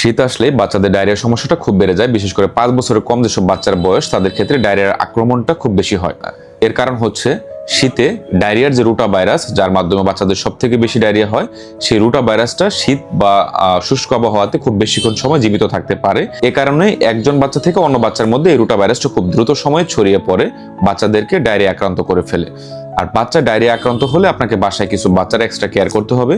শীত আসলে বাচ্চাদের ডায়রিয়ার সমস্যাটা খুব বেড়ে যায়। বিশেষ করে 5 বছরের কম যেসব বাচ্চার বয়স তাদের ক্ষেত্রে ডায়রিয়ার আক্রমণটা খুব বেশি হয়। এর কারণ হচ্ছে শীতে ডায়রিয়ার যে রুটা ভাইরাস, যার মাধ্যমে বাচ্চাদের সব থেকে বেশি ডায়রিয়া হয়, সেই রুটা ভাইরাসটা শীত বা শুষ্ক আবহাওয়াতে খুব বেশিক্ষণ সময় জীবিত থাকতে পারে। এ কারণে একজন বাচ্চা থেকে অন্য বাচ্চার মধ্যে এই রুটা ভাইরাসটা খুব দ্রুত সময়ে ছড়িয়ে পড়ে, বাচ্চাদেরকে ডায়রিয়া আক্রান্ত করে ফেলে। আর বাচ্চা ডায়রিয়া আক্রান্ত হলে আপনাকে বাসায় কিছু বাচ্চার এক্সট্রা কেয়ার করতে হবে।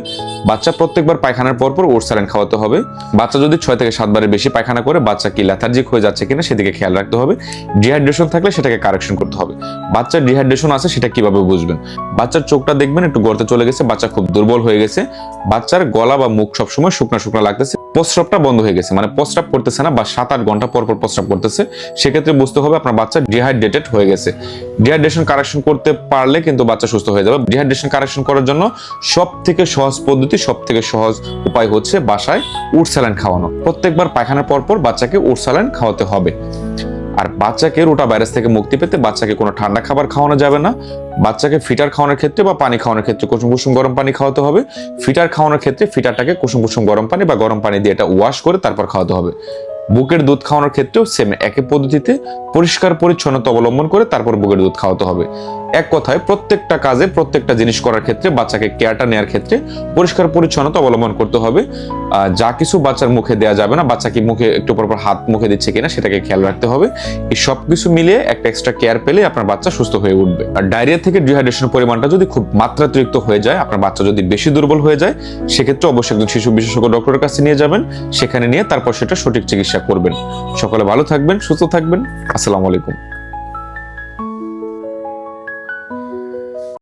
বাচ্চা প্রত্যেকবার পায়খানার পর ওটস স্যালাইন খাওয়াতে হবে। বাচ্চা যদি 6 থেকে 7 বারের বেশি পায়খানা করে বাচ্চা কি লেথার্জিক হয়ে যাচ্ছে কিনা সেদিকে খেয়াল রাখতে হবে। ডিহাইড্রেশন থাকলে সেটাকে কারেকশন করতে হবে। বাচ্চার ডিহাইড্রেশন আছে সেটা কিভাবে বুঝবেন? বাচ্চার চোখটা দেখবেন একটু গর্তে চলে গেছে, বাচ্চা খুব দুর্বল হয়ে গেছে, বাচ্চার গলা বা মুখ সবসময় শুকনা শুকনা লাগতেছে, প্রস্রাবটা বন্ধ হয়ে গেছে, মানে প্রস্রাব করতেছে না বা 7-8 ঘন্টা পর প্রস্রাব করতেছে, সেক্ষেত্রে বুঝতে হবে আপনার বাচ্চা ডিহাইড্রেটেড হয়ে গেছে। ডিহাইড্রেশন কারেকশন করতে পারলে কিন্তু বাচ্চা সুস্থ হয়ে যাবে। ডিহাইড্রেশন কারেকশন করার জন্য সব থেকে সহজ পদ্ধতি, সব থেকে সহজ উপায় হচ্ছে বাসায় ওটস স্যালাইন খাওয়ানো। প্রত্যেকবার পায়খানার পর বাচ্চাকে ওটস স্যালাইন খাওয়াতে হবে। আর বাচ্চাকে রোটা ভাইরাস থেকে মুক্তি পেতে বাচ্চাকে কোনো ঠান্ডা খাবার খাওয়ানো যাবে না। বাচ্চাকে ফিটার খাওয়ানোর ক্ষেত্রে বা পানি খাওয়ানোর ক্ষেত্রে কুসুম কুসুম গরম পানি খাওয়াতে হবে। ফিটার খাওয়ানোর ক্ষেত্রে ফিটারটাকে কুসুম কুসুম গরম পানি বা গরম পানি দিয়ে এটা ওয়াশ করে তারপর খাওয়াতে হবে। বুকের দুধ খাওয়ানোর ক্ষেত্রেও সেম একই পদ্ধতিতে পরিষ্কার পরিচ্ছন্নতা অবলম্বন করে তারপর বুকের দুধ খাওয়াতে হবে। এক কথায় প্রত্যেকটা কাজে, প্রত্যেকটা জিনিস করার ক্ষেত্রে, বাচ্চাকে কেয়ারটা নেওয়ার ক্ষেত্রে পরিষ্কার পরিচ্ছন্নতা অবলম্বন করতে হবে। যা কিছু বাচ্চার মুখে দেওয়া যাবে না, বাচ্চা কি মুখে একটু পর হাত মুখে দিচ্ছে কিনা সেটাকে খেয়াল রাখতে হবে। এই সব কিছু মিলিয়ে একটা এক্সট্রা কেয়ার পেলে আপনার বাচ্চা সুস্থ হয়ে উঠবে। আর ডায়রিয়া থেকে ডিহাইড্রেশনের পরিমাণটা যদি খুব মাত্রাতিরিক্ত হয়ে যায়, আপনার বাচ্চা যদি বেশি দুর্বল হয়ে যায়, সেক্ষেত্রে অবশ্যই একজন শিশু বিশেষজ্ঞ ডক্টরের কাছে নিয়ে যাবেন। সেখানে নিয়ে তারপর সেটা সঠিক চিকিৎসা করবেন। সকলে ভালো থাকবেন, সুস্থ থাকবেন। আসসালামু আলাইকুম।